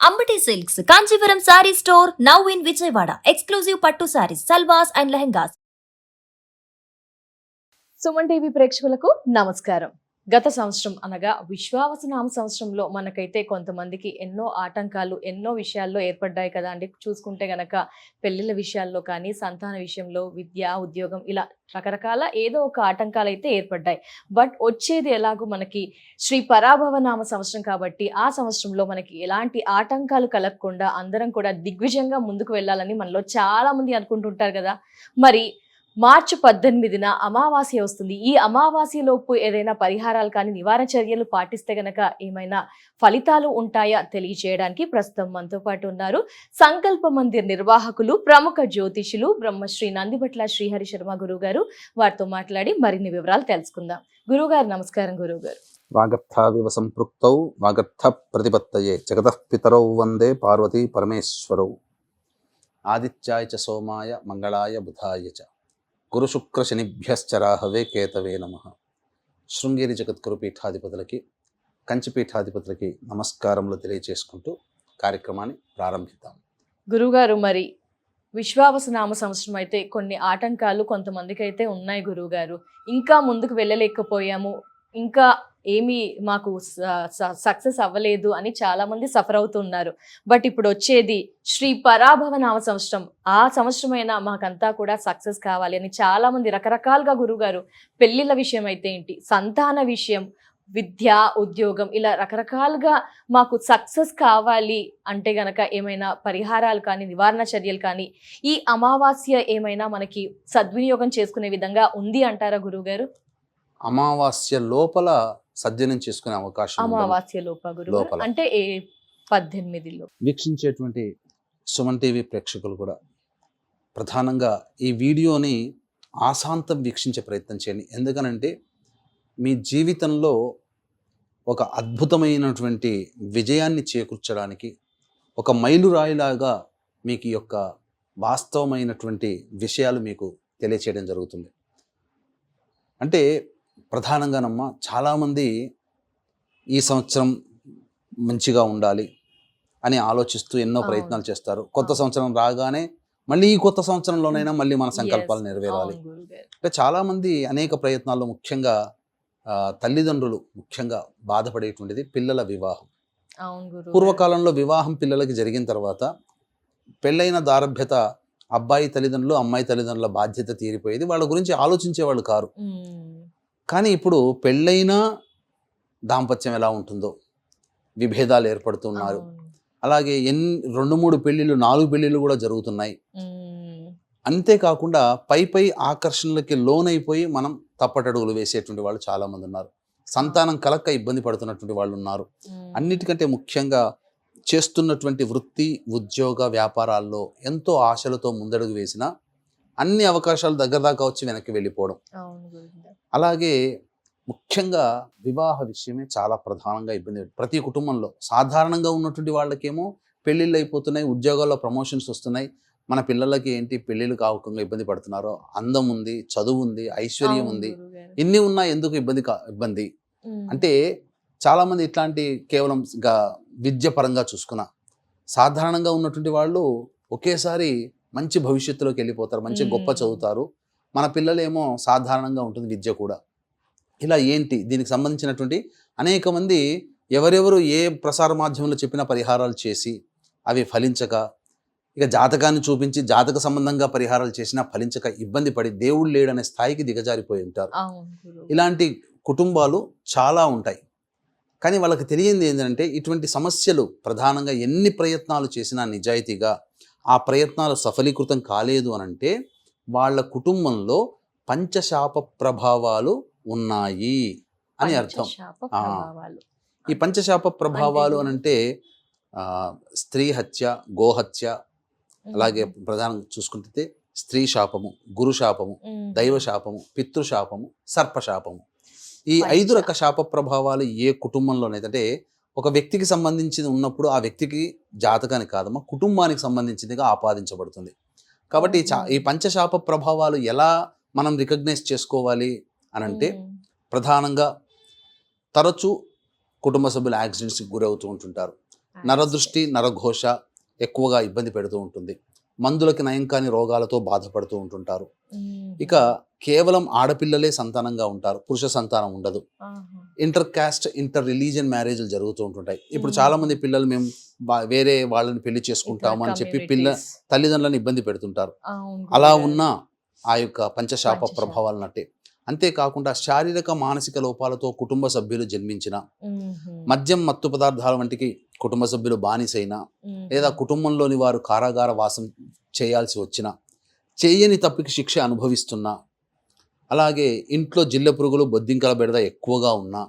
Ambati Silks, Kanchipuram Saree Store, now in Vijayawada. Exclusive Pattu Sarees, Salwas and Lehengas. Suman TV ప్రేక్షకులకు నమస్కారం. గత సంవత్సరం అనగా విశ్వావసనామ సంవత్సరంలో మనకైతే కొంతమందికి ఎన్నో ఆటంకాలు ఎన్నో విషయాల్లో ఏర్పడ్డాయి కదా అండి. చూసుకుంటే గనక పెళ్లిళ్ళ విషయాల్లో కానీ, సంతాన విషయంలో, విద్య, ఉద్యోగం ఇలా రకరకాల ఏదో ఒక ఆటంకాలు అయితే ఏర్పడ్డాయి. బట్ వచ్చేది ఎలాగో మనకి శ్రీ పరాభవనామ సంవత్సరం కాబట్టి ఆ సంవత్సరంలో మనకి ఎలాంటి ఆటంకాలు కలగకుండా అందరం కూడా దిగ్విజయంగా ముందుకు వెళ్ళాలని మనలో చాలా మంది అనుకుంటుంటారు కదా. మరి మార్చి 18న అమావాస్య వస్తుంది. ఈ అమావాస్యలోపు ఏదైనా పరిహారాలు కానీ, నివారణ చర్యలు పాటిస్తే గనక ఏమైనా ఫలితాలు ఉంటాయా తెలియజేయడానికి ప్రస్తుతం మనతో పాటు ఉన్నారు సంకల్ప మందిర్ నిర్వాహకులు, ప్రముఖ జ్యోతిషులు బ్రహ్మశ్రీ నందిబట్ల శ్రీహరి శర్మ గురువు గారు. వారితో మాట్లాడి మరిన్ని వివరాలు తెలుసుకుందాం. గురువు గారు నమస్కారం. గురువు గారు, వాగర్థావివ సంపృక్తౌ వాగర్థ ప్రతిపత్తయే జగతః పితరౌ వందే పార్వతీ పరమేశ్వరౌ ఆదిత్యాయ చ సోమాయ మంగళాయ బుధాయ చ గురు శుక్ర శనిభ్యశ్చరాహవే కేతవే నమః. శృంగేరి జగద్గురు పీఠాధిపతులకి, కంచి పీఠాధిపతులకి నమస్కారములు తెలియజేసుకుంటూ కార్యక్రమాన్ని ప్రారంభిద్దాం. గురువుగారు, మరి విశ్వావసనామ సంవత్సరం అయితే కొన్ని ఆటంకాలు కొంతమందికి అయితే ఉన్నాయి గురువుగారు. ఇంకా ముందుకు వెళ్ళలేకపోయాము, ఇంకా ఏమీ మాకు సక్సెస్ అవ్వలేదు అని చాలా మంది సఫర్ అవుతున్నారు. బట్ ఇప్పుడు వచ్చేది శ్రీ పరాభవనామ సంవత్సరం. ఆ సంవత్సరమైనా మాకంతా కూడా సక్సెస్ కావాలి అని చాలా మంది రకరకాలుగా గురువుగారు, పెళ్లిళ్ళ విషయం అయితే ఏంటి, సంతాన విషయం, విద్య, ఉద్యోగం ఇలా రకరకాలుగా మాకు సక్సెస్ కావాలి అంటే గనక ఏమైనా పరిహారాలు కానీ, నివారణ చర్యలు కానీ ఈ అమావాస్య ఏమైనా మనకి సద్వినియోగం చేసుకునే విధంగా ఉంది అంటారా గురువుగారు? అమావాస్య లోపల సద్వినియోగం చేసుకునే అవకాశం అమావాస్య లోపల అంటే 18లో వీక్షించేటువంటి సుమన్ టీవీ ప్రేక్షకులు కూడా ప్రధానంగా ఈ వీడియోని ఆశాంతం వీక్షించే ప్రయత్నం చేయండి. ఎందుకనంటే మీ జీవితంలో ఒక అద్భుతమైనటువంటి విజయాన్ని చేకూర్చడానికి ఒక మైలురాయిలాగా మీకు ఈ యొక్క వాస్తవమైనటువంటి విషయాలు మీకు తెలియచేయడం జరుగుతుంది. అంటే ప్రధానంగానమ్మ చాలామంది ఈ సంవత్సరం మంచిగా ఉండాలి అని ఆలోచిస్తూ ఎన్నో ప్రయత్నాలు చేస్తారు. కొత్త సంవత్సరం రాగానే మళ్ళీ ఈ కొత్త సంవత్సరంలోనైనా మళ్ళీ మన సంకల్పాలు నెరవేరాలి అంటే చాలామంది అనేక ప్రయత్నాల్లో, ముఖ్యంగా తల్లిదండ్రులు ముఖ్యంగా బాధపడేటువంటిది పిల్లల వివాహం. పూర్వకాలంలో వివాహం పిల్లలకి జరిగిన తర్వాత పెళ్ళైన దారభ్యత అబ్బాయి తల్లిదండ్రులు, అమ్మాయి తల్లిదండ్రుల బాధ్యత తీరిపోయేది. వాళ్ళ గురించి ఆలోచించేవాళ్ళు కారు. కానీ ఇప్పుడు పెళ్ళైనా దాంపత్యం ఎలా ఉంటుందో విభేదాలు ఏర్పడుతున్నారు. అలాగే 2-3 పెళ్ళిళ్ళు, 4 పెళ్ళిళ్ళు కూడా జరుగుతున్నాయి. అంతేకాకుండా పై ఆకర్షణలకి లోనైపోయి మనం తప్పటడుగులు వేసేటువంటి వాళ్ళు చాలామంది ఉన్నారు. సంతానం కలక్క ఇబ్బంది పడుతున్నటువంటి వాళ్ళు ఉన్నారు. అన్నిటికంటే ముఖ్యంగా చేస్తున్నటువంటి వృత్తి, ఉద్యోగ, వ్యాపారాల్లో ఎంతో ఆశలతో ముందడుగు వేసిన అన్ని అవకాశాలు దగ్గర దాకా వచ్చి వెనక్కి వెళ్ళిపోవడం. అలాగే ముఖ్యంగా వివాహ విషయమే చాలా ప్రధానంగా ఇబ్బంది. ప్రతి కుటుంబంలో సాధారణంగా ఉన్నటువంటి వాళ్ళకేమో పెళ్ళిళ్ళు అయిపోతున్నాయి, ఉద్యోగాల్లో ప్రమోషన్స్ వస్తున్నాయి. మన పిల్లలకి ఏంటి పెళ్ళిళ్ళు కావకుండా ఇబ్బంది పడుతున్నారో. అందం ఉంది, చదువు ఉంది, ఐశ్వర్యం ఉంది, ఇన్ని ఉన్నా ఎందుకు ఇబ్బంది అంటే చాలామంది ఇట్లాంటి కేవలం విద్య పరంగా చూసుకున్నా సాధారణంగా ఉన్నటువంటి వాళ్ళు ఒకేసారి మంచి భవిష్యత్తులోకి వెళ్ళిపోతారు, మంచి గొప్ప చదువుతారు. మన పిల్లలేమో సాధారణంగా ఉంటుంది విద్య కూడా. ఇలా ఏంటి దీనికి సంబంధించినటువంటి అనేక మంది ఎవరెవరు ఏ ప్రసార మాధ్యమంలో చెప్పిన పరిహారాలు చేసి అవి ఫలించక, ఇక జాతకాన్ని చూపించి జాతక సంబంధంగా పరిహారాలు చేసినా ఫలించక ఇబ్బంది పడి దేవుడు లేడనే స్థాయికి దిగజారిపోయి ఉంటారు. ఇలాంటి కుటుంబాలు చాలా ఉంటాయి. కానీ వాళ్ళకి తెలియంది ఏంటంటే ఇటువంటి సమస్యలు ప్రధానంగా ఎన్ని ప్రయత్నాలు చేసినా నిజాయితీగా ఆ ప్రయత్నాలు సఫలీకృతం కాలేదు అనంటే వాళ్ళ కుటుంబంలో పంచశాప ప్రభావాలు ఉన్నాయి అని అర్థం. ఈ పంచశాప ప్రభావాలు అనంటే స్త్రీ హత్య, గోహత్య, అలాగే ప్రధానంగా చూసుకుంటే స్త్రీ శాపము, గురు శాపము, దైవ శాపము, పితృశాపము, సర్పశాపము. ఈ 5 రకాల శాప ప్రభావాలు ఏ కుటుంబంలోనైతే ఒక వ్యక్తికి సంబంధించి ఉన్నప్పుడు ఆ వ్యక్తికి జాతకానికి కాదమ్మా కుటుంబానికి సంబంధించిందిగా ఆపాదించబడుతుంది. కాబట్టి ఈ పంచశాప ప్రభావాలు ఎలా మనం రికగ్నైజ్ చేసుకోవాలి అనంటే ప్రధానంగా తరచూ కుటుంబ సభ్యులు యాక్సిడెంట్స్కి గురవుతూ ఉంటుంటారు. నరదృష్టి నరఘోష ఎక్కువగా ఇబ్బంది పెడుతూ ఉంటుంది. మందులకి నయం కాని రోగాలతో బాధపడుతూ ఉంటుంటారు. ఇక కేవలం ఆడపిల్లలే సంతానంగా ఉంటారు, పురుష సంతానం ఉండదు. ఇంటర్ కాస్ట్ ఇంటర్ రిలీజియన్ మ్యారేజ్లు జరుగుతూ ఉంటుంటాయి. ఇప్పుడు చాలా మంది పిల్లలు మేము వేరే వాళ్ళని పెళ్లి చేసుకుంటాము అని చెప్పి తల్లిదండ్రులను ఇబ్బంది పెడుతుంటారు. అలా ఉన్న ఆ యొక్క పంచశాప ప్రభావాలు నట్టే. అంతేకాకుండా శారీరక మానసిక లోపాలతో కుటుంబ సభ్యులు జన్మించిన, మద్యం మత్తు పదార్థాల వంటికి కుటుంబ సభ్యులు బానిసైనా, లేదా కుటుంబంలోని వారు కారాగార వాసం చేయాల్సి వచ్చిన, చేయని తప్పికి శిక్ష అనుభవిస్తున్నా, అలాగే ఇంట్లో జిల్లె పురుగులు బొద్దింకల బెడద ఎక్కువగా ఉన్నా,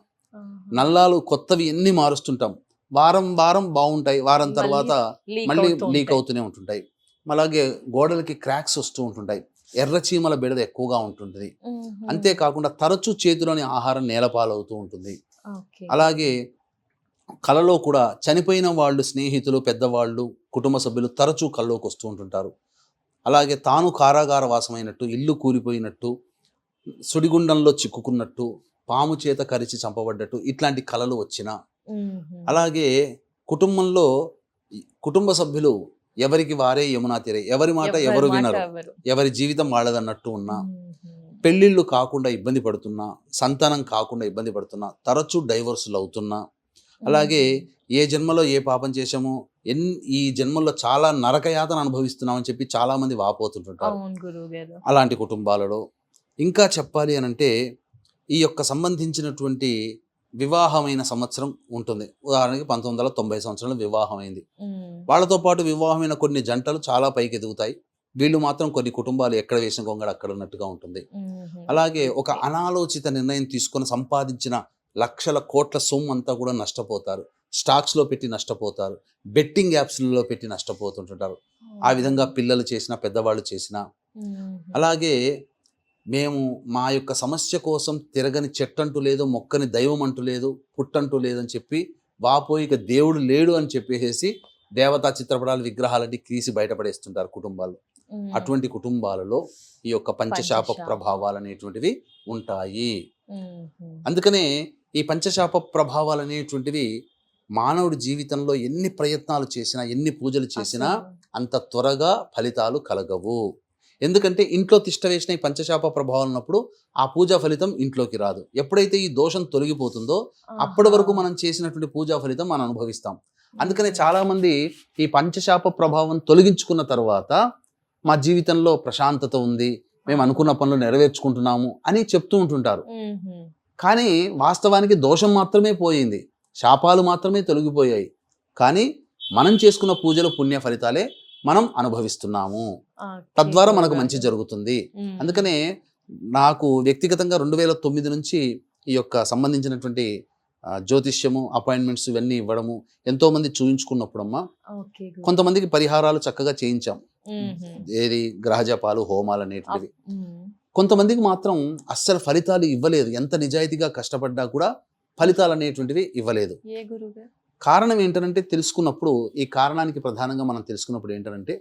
నల్లాలు కొత్తవి ఎన్ని మారుస్తుంటాం, వారం వారం బాగుంటాయి, వారం తర్వాత మళ్ళీ లీక్ అవుతూనే ఉంటుంటాయి. అలాగే గోడలకి క్రాక్స్ వస్తూ ఉంటుంటాయి, ఎర్రచీమల బెడద ఎక్కువగా ఉంటుంది. అంతేకాకుండా తరచూ చేతిలోని ఆహారం నేలపాలవుతూ ఉంటుంది. అలాగే కలలో కూడా చనిపోయిన వాళ్ళు, స్నేహితులు, పెద్దవాళ్ళు, కుటుంబ సభ్యులు తరచూ కల్లోకి వస్తూ ఉంటుంటారు. అలాగే తాను కారాగార వాసమైనట్టు, ఇల్లు కూలిపోయినట్టు, సుడిగుండంలో చిక్కుకున్నట్టు, పాము చేత కరిచి చంపబడ్డట్టు ఇట్లాంటి కలలు వచ్చిన, అలాగే కుటుంబంలో కుటుంబ సభ్యులు ఎవరికి వారే యమునా తీరే, ఎవరి మాట ఎవరు వినరు, ఎవరి జీవితం వాళ్ళదన్నట్టు ఉన్నా, పెళ్ళిళ్ళు కాకుండా ఇబ్బంది పడుతున్నా, సంతానం కాకుండా ఇబ్బంది పడుతున్నా, తరచూ డైవర్సులు అవుతున్నా, అలాగే ఏ జన్మలో ఏ పాపం చేశామో ఈ జన్మల్లో చాలా నరకయాతన అనుభవిస్తున్నామని చెప్పి చాలా మంది వాపోతుంటుంటారు అలాంటి కుటుంబాలలో. ఇంకా చెప్పాలి అని అంటే ఈ యొక్క సంబంధించినటువంటి వివాహమైన సంవత్సరం ఉంటుంది. ఉదాహరణకి 1990 సంవత్సరంలో వివాహం అయింది. వాళ్ళతో పాటు వివాహమైన కొన్ని జంటలు చాలా పైకి ఎదుగుతాయి. వీళ్ళు మాత్రం కొన్ని కుటుంబాలు ఎక్కడ వేసిన గొంగడ అక్కడ ఉన్నట్టుగా ఉంటుంది. అలాగే ఒక అనాలోచిత నిర్ణయం తీసుకొని సంపాదించిన లక్షల కోట్ల సొమ్ము అంతా కూడా నష్టపోతారు. స్టాక్స్లో పెట్టి నష్టపోతారు, బెట్టింగ్ యాప్స్లలో పెట్టి నష్టపోతుంటుంటారు. ఆ విధంగా పిల్లలు చేసిన, పెద్దవాళ్ళు చేసిన. అలాగే మేము మా యొక్క సమస్య కోసం తిరగని చెట్టంటూ లేదు, మొక్కని దైవం అంటూ లేదు, పుట్టంటూ లేదని చెప్పి వాపోయి ఇక దేవుడు లేడు అని చెప్పేసి దేవతా చిత్రపటాలు, విగ్రహాలని తీసి బయటపడేస్తుంటారు కుటుంబాలు. అటువంటి కుటుంబాలలో ఈ యొక్క పంచశాప ప్రభావాలు అనేటువంటివి ఉంటాయి. అందుకనే ఈ పంచశాప ప్రభావాలు అనేటువంటివి మానవుడి జీవితంలో ఎన్ని ప్రయత్నాలు చేసినా, ఎన్ని పూజలు చేసినా అంత త్వరగా ఫలితాలు కలగవు. ఎందుకంటే ఇంట్లో తిష్ట వేసిన ఈ పంచశాప ప్రభావం ఉన్నప్పుడు ఆ పూజా ఫలితం ఇంట్లోకి రాదు. ఎప్పుడైతే ఈ దోషం తొలగిపోతుందో అప్పటి వరకు మనం చేసినటువంటి పూజా ఫలితం మనం అనుభవిస్తాం. అందుకనే చాలామంది ఈ పంచశాప ప్రభావం తొలగించుకున్న తర్వాత మా జీవితంలో ప్రశాంతత ఉంది, మేము అనుకున్న పనులు నెరవేర్చుకుంటున్నాము అని చెప్తూ ఉంటుంటారు. కానీ వాస్తవానికి దోషం మాత్రమే పోయింది, శాపాలు మాత్రమే తొలగిపోయాయి. కానీ మనం చేసుకున్న పూజల పుణ్య ఫలితాలే మనం అనుభవిస్తున్నాము. తద్వారా మనకు మంచి జరుగుతుంది. అందుకనే నాకు వ్యక్తిగతంగా 2009 నుంచి ఈ యొక్క సంబంధించినటువంటి జ్యోతిష్యము, అపాయింట్మెంట్స్ ఇవన్నీ ఇవ్వడము, ఎంతో మంది చూయించుకున్నప్పుడమ్మా కొంతమందికి పరిహారాలు చక్కగా చేయించాం. ఏది గ్రహజపాలు, హోమాలు అనేటివి. కొంతమందికి మాత్రం అస్సలు ఫలితాలు ఇవ్వలేదు. ఎంత నిజాయితీగా కష్టపడ్డా కూడా ఫలితాలు అనేటువంటివి ఇవ్వలేదు. కారణం ఏంటంటే తెలుసుకున్నప్పుడు, ఈ కారణానికి ప్రధానంగా మనం తెలుసుకున్నప్పుడు ఏంటంటే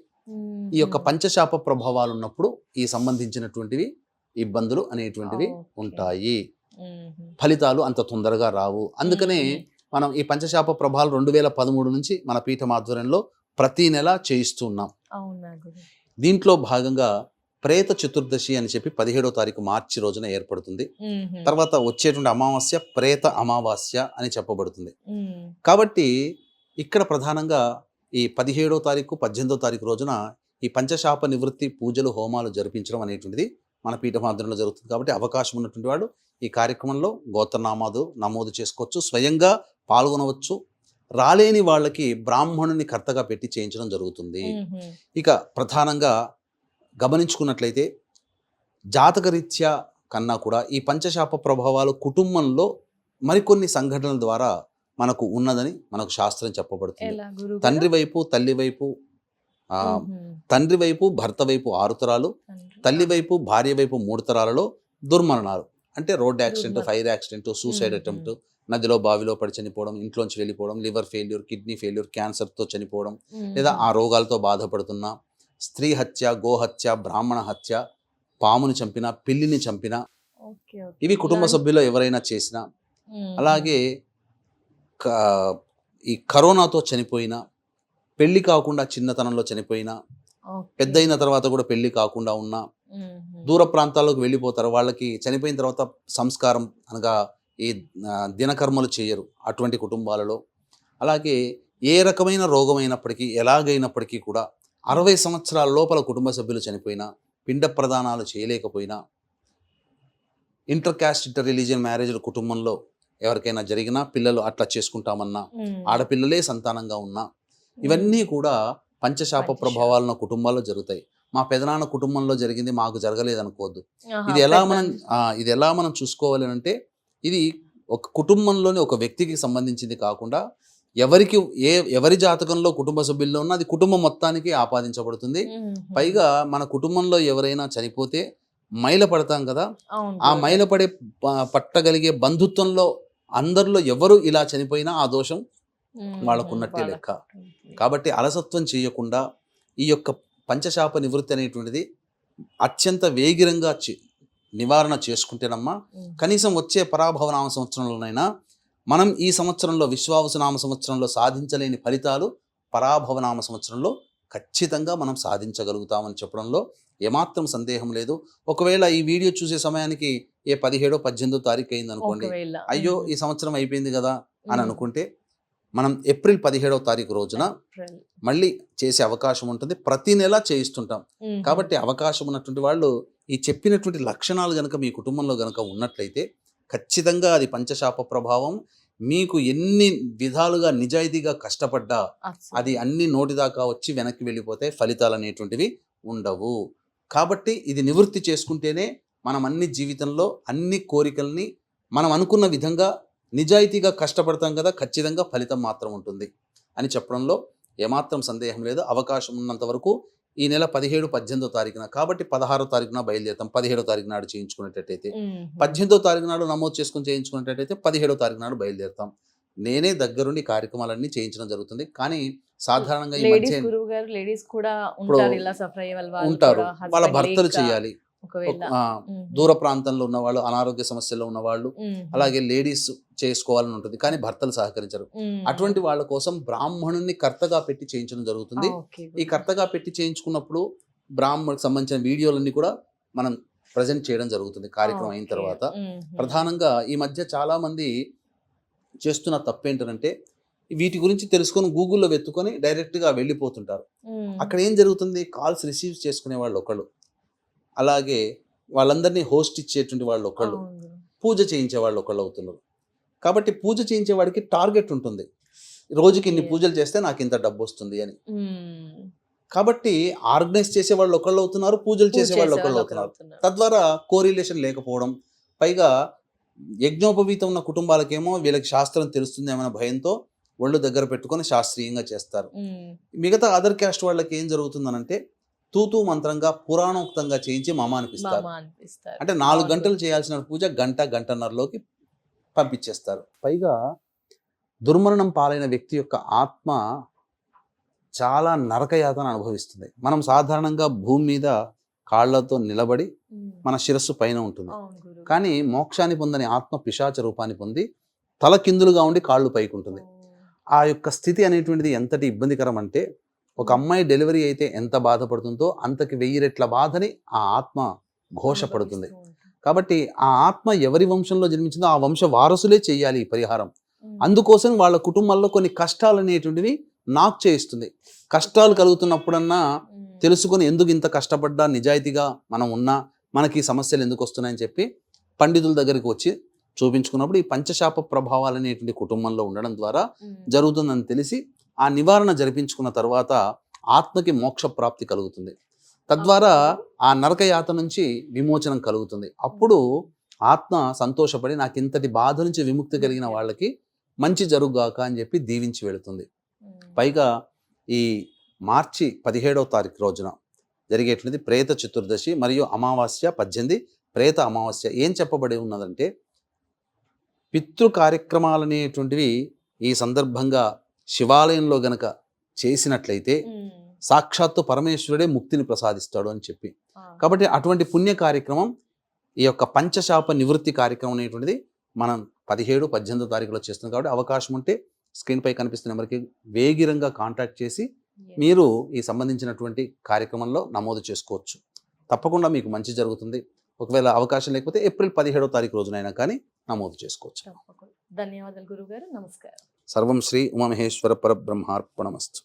ఈ యొక్క పంచశాప ప్రభావాలు ఉన్నప్పుడు ఈ సంబంధించినటువంటివి ఇబ్బందులు అనేటువంటివి ఉంటాయి. ఫలితాలు అంత తొందరగా రావు. అందుకనే మనం ఈ పంచశాప ప్రభావాలు 2013 నుంచి మన పీఠం ఆధ్వర్యంలో ప్రతి నెల చేయిస్తున్నాం. దీంట్లో భాగంగా ప్రేత చతుర్దశి అని చెప్పి 17వ తారీఖు మార్చి రోజున ఏర్పడుతుంది. తర్వాత వచ్చేటువంటి అమావాస్య ప్రేత అమావాస్య అని చెప్పబడుతుంది. కాబట్టి ఇక్కడ ప్రధానంగా ఈ 17వ తారీఖు 18వ తారీఖు రోజున ఈ పంచశాప నివృత్తి పూజలు, హోమాలు జరిపించడం అనేటువంటిది మన పీఠమాధ్వర్యంలో జరుగుతుంది. కాబట్టి అవకాశం ఉన్నటువంటి వాడు ఈ కార్యక్రమంలో గోత్రనామాలు నమోదు చేసుకోవచ్చు, స్వయంగా పాల్గొనవచ్చు. రాలేని వాళ్ళకి బ్రాహ్మణుని కర్తగా పెట్టి చేయించడం జరుగుతుంది. ఇక ప్రధానంగా గమనించుకున్నట్లయితే జాతకరీత్యా కన్నా కూడా ఈ పంచశాప ప్రభావాలు కుటుంబంలో మరికొన్ని సంఘటనల ద్వారా మనకు ఉన్నదని మనకు శాస్త్రం చెప్పబడుతుంది. తండ్రి వైపు, తల్లి వైపు, తండ్రి వైపు, భర్త వైపు 6 తరాలు, తల్లి వైపు, భార్య వైపు 3 తరాలలో దుర్మరణాలు అంటే road accident, fire accident, suicide attempt, నదిలో బావిలో పడి చనిపోవడం, ఇంట్లోంచి వెళ్ళిపోవడం, లివర్ ఫెయిల్యూర్, కిడ్నీ ఫెయిల్యూర్, క్యాన్సర్తో చనిపోవడం, లేదా ఆ రోగాలతో బాధపడుతున్న, స్త్రీ హత్య, గోహత్య, బ్రాహ్మణ హత్య, పాముని చంపిన, పిల్లిని చంపిన, ఇవి కుటుంబ సభ్యులు ఎవరైనా చేసినా, అలాగే ఈ కరోనాతో చనిపోయిన, పెళ్లి కాకుండా చిన్నతనంలో చనిపోయిన, ఓకే. పెద్దయిన తర్వాత కూడా పెళ్లి కాకుండా ఉన్న, దూర ప్రాంతాల్లోకి వెళ్ళిపోతారు. వాళ్ళకి చనిపోయిన తర్వాత సంస్కారం అనగా ఈ దినకర్మలు చేయరు అటువంటి కుటుంబాలలో. అలాగే ఏ రకమైన రోగమైనప్పటికీ, ఎలాగైనప్పటికీ కూడా 60 సంవత్సరాల లోపల కుటుంబ సభ్యులు చనిపోయినా, పిండ ప్రదానాలు చేయలేకపోయినా, ఇంటర్ క్యాస్ట్ ఇంటర్ రిలీజియన్ మ్యారేజ్ల కుటుంబంలో ఎవరికైనా జరిగినా, పిల్లలు అట్లా చేసుకుంటామన్నా, ఆడపిల్లలే సంతానంగా ఉన్నా, ఇవన్నీ కూడా పంచశాప ప్రభావాలున్న కుటుంబాల్లో జరుగుతాయి. మా పెదనాన్న కుటుంబంలో జరిగింది మాకు జరగలేదు అనుకోవద్దు. ఇది ఎలా మనం చూసుకోవాలి అంటే, ఇది ఒక కుటుంబంలోని ఒక వ్యక్తికి సంబంధించింది కాకుండా ఎవరి జాతకంలో కుటుంబ సభ్యుల్లో ఉన్నా అది కుటుంబం మొత్తానికి ఆపాదించబడుతుంది. పైగా మన కుటుంబంలో ఎవరైనా చనిపోతే మైల పడతాం కదా, ఆ మైల పట్టగలిగే బంధుత్వంలో అందరిలో ఎవరు ఇలా చనిపోయినా ఆ దోషం వాళ్ళకున్నట్టే లెక్క. కాబట్టి అలసత్వం చేయకుండా ఈ యొక్క పంచశాప నివృత్తి అనేటువంటిది అత్యంత వేగిరంగా నివారణ చేసుకుంటేనమ్మా, కనీసం వచ్చే పరాభవ నామ సంవత్సరంలోనైనా మనం ఈ సంవత్సరంలో విశ్వావసు నామ సంవత్సరంలో సాధించలేని ఫలితాలు పరాభవ నామ సంవత్సరంలో ఖచ్చితంగా మనం సాధించగలుగుతామని చెప్పడంలో ఏమాత్రం సందేహం లేదు. ఒకవేళ ఈ వీడియో చూసే సమయానికి 17, 18 తారీఖు అయింది అనుకోండి, అయ్యో ఈ సంవత్సరం అయిపోయింది కదా అని అనుకుంటే, మనం ఏప్రిల్ 17వ తారీఖు రోజున మళ్ళీ చేసే అవకాశం ఉంటుంది. ప్రతి నెల చేయిస్తుంటాం. కాబట్టి అవకాశం ఉన్నటువంటి వాళ్ళు ఈ చెప్పినటువంటి లక్షణాలు గనక మీ కుటుంబంలో గనక ఉన్నట్లయితే ఖచ్చితంగా అది పంచశాప ప్రభావం. మీకు ఎన్ని విధాలుగా నిజాయితీగా కష్టపడ్డా అది అన్ని నోటి దాకా వచ్చి వెనక్కి వెళ్ళిపోతే ఫలితాలు అనేటువంటివి ఉండవు. కాబట్టి ఇది నివృత్తి చేసుకుంటేనే మనం అన్ని జీవితంలో అన్ని కోరికల్ని మనం అనుకున్న విధంగా నిజాయితీగా కష్టపడతాం కదా, ఖచ్చితంగా ఫలితం మాత్రం ఉంటుంది అని చెప్పడంలో ఏమాత్రం సందేహం లేదు. అవకాశం ఉన్నంత వరకు ఈ నెల 17, 18వ తారీఖున, కాబట్టి 16వ తారీఖున బయలుదేరుతాం. 17వ తారీఖు నాడు చేయించుకునేటట్టయితే, 18వ తారీఖు నాడు నమోదు చేసుకుని చేయించుకునేటట్టయితే 17వ తారీఖు నాడు బయలుదేరుతాం. నేనే దగ్గరుండి కార్యక్రమాలన్నీ చేయించడం జరుగుతుంది. కానీ సాధారణంగా ఈ మధ్య ఉంటారు, వాళ్ళ భర్తలు చేయాలి. దూర ప్రాంతంలో ఉన్నవాళ్ళు, అనారోగ్య సమస్యల్లో ఉన్నవాళ్ళు, అలాగే లేడీస్ చేసుకోవాలని ఉంటుంది కానీ భర్తలు సహకరించరు. అటువంటి వాళ్ళ కోసం బ్రాహ్మణుని కర్తగా పెట్టి చేయించడం జరుగుతుంది. ఈ కర్తగా పెట్టి చేయించుకున్నప్పుడు బ్రాహ్మణుడికి సంబంధించిన వీడియోలన్నీ కూడా మనం ప్రజెంట్ చేయడం జరుగుతుంది కార్యక్రమం అయిన తర్వాత. ప్రధానంగా ఈ మధ్య చాలా మంది చేస్తున్న తప్పేంటంటే, వీటి గురించి తెలుసుకొని గూగుల్లో వెతుకొని డైరెక్ట్గా వెళ్ళిపోతుంటారు. అక్కడ ఏం జరుగుతుంది, కాల్స్ రిసీవ్ చేసుకునే వాళ్ళు ఒకళ్ళు, అలాగే వాళ్ళందరినీ హోస్ట్ ఇచ్చేటువంటి వాళ్ళు ఒకళ్ళు, పూజ చేయించే వాళ్ళు ఒకళ్ళు అవుతున్నారు. కాబట్టి పూజ చేయించే వాడికి టార్గెట్ ఉంటుంది, రోజుకి ఇన్ని పూజలు చేస్తే నాకు ఇంత డబ్బు వస్తుంది అని. కాబట్టి ఆర్గనైజ్ చేసే వాళ్ళు ఒకళ్ళు అవుతున్నారు, పూజలు చేసే వాళ్ళు ఒకళ్ళు అవుతున్నారు. తద్వారా కోరిలేషన్ లేకపోవడం, పైగా యజ్ఞోపవీతం ఉన్న కుటుంబాలకేమో వీళ్ళకి శాస్త్రం తెలుస్తుంది ఏమైనా భయంతో ఒళ్ళు దగ్గర పెట్టుకొని శాస్త్రీయంగా చేస్తారు. మిగతా అదర్ క్యాస్ట్ వాళ్ళకి ఏం జరుగుతుందనంటే, తూతూ మంత్రంగా పురాణోక్తంగా చేయించి మమ అనిపిస్తారు. అంటే 4 గంటలు చేయాల్సిన పూజ గంటన్నరలోకి పంపించేస్తారు. పైగా దుర్మరణం పాలైన వ్యక్తి యొక్క ఆత్మ చాలా నరకయాతన అనుభవిస్తుంది. మనం సాధారణంగా భూమి మీద కాళ్లతో నిలబడి మన శిరస్సు పైన ఉంటుంది, కానీ మోక్షాన్ని పొందని ఆత్మ పిశాచ రూపాన్ని పొంది తల కిందులుగా ఉండి కాళ్ళు పైకి ఉంటుంది. ఆ యొక్క స్థితి అనేటువంటిది ఎంతటి ఇబ్బందికరం అంటే, ఒక అమ్మాయి డెలివరీ అయితే ఎంత బాధపడుతుందో అంతకి 1000 రెట్ల బాధని ఆ ఆత్మ ఘోషపడుతుంది. కాబట్టి ఆ ఆత్మ ఎవరి వంశంలో జన్మించిందో ఆ వంశ వారసులే చేయాలి ఈ పరిహారం. అందుకోసం వాళ్ళ కుటుంబాల్లో కొన్ని కష్టాలు అనేటువంటివి నాకు చేయిస్తుంది. కష్టాలు కలుగుతున్నప్పుడన్నా తెలుసుకొని ఎందుకు ఇంత కష్టపడ్డా, నిజాయితీగా మనం ఉన్నా మనకి ఈ సమస్యలు ఎందుకు వస్తున్నాయని చెప్పి పండితుల దగ్గరికి వచ్చి చూపించుకున్నప్పుడు ఈ పంచశాప ప్రభావాలు అనేటువంటి కుటుంబంలో ఉండడం ద్వారా జరుగుతుందని తెలిసి ఆ నివారణ జరిపించుకున్న తర్వాత ఆత్మకి మోక్ష ప్రాప్తి కలుగుతుంది. తద్వారా ఆ నరకయాత నుంచి విమోచనం కలుగుతుంది. అప్పుడు ఆత్మ సంతోషపడి నాకు ఇంతటి బాధ నుంచి విముక్తి కలిగిన వాళ్ళకి మంచి జరుగుగాక అని చెప్పి దీవించి వెళుతుంది. పైగా ఈ మార్చి 17వ తారీఖు రోజున జరిగేటువంటిది ప్రేత చతుర్దశి మరియు అమావాస్య 18 ప్రేత అమావాస్య. ఏం చెప్పబడి ఉన్నదంటే, పితృ కార్యక్రమాలు అనేటువంటివి ఈ సందర్భంగా శివాలయంలో గనక చేసినట్లయితే సాక్షాత్తు పరమేశ్వరుడే ముక్తిని ప్రసాదిస్తాడు అని చెప్పి, కాబట్టి అటువంటి పుణ్య కార్యక్రమం ఈ యొక్క పంచశాప నివృత్తి కార్యక్రమం అనేటువంటిది మనం 17, 18 తారీఖులో చేస్తున్నాం. కాబట్టి అవకాశం ఉంటే స్క్రీన్పై కనిపిస్తున్న నెంబర్కి వేగిరంగా కాంటాక్ట్ చేసి మీరు ఈ సంబంధించినటువంటి కార్యక్రమంలో నమోదు చేసుకోవచ్చు. తప్పకుండా మీకు మంచి జరుగుతుంది. ఒకవేళ అవకాశం లేకపోతే ఏప్రిల్ 17వ తారీఖు రోజునైనా కానీ నమోదు చేసుకోవచ్చు. తప్పకుండా. ధన్యవాదాలు గురుగారు. నమస్కారం. సర్వం శ్రీ ఉమామహేశ్వర పరబ్రహ్మార్పణమస్తు.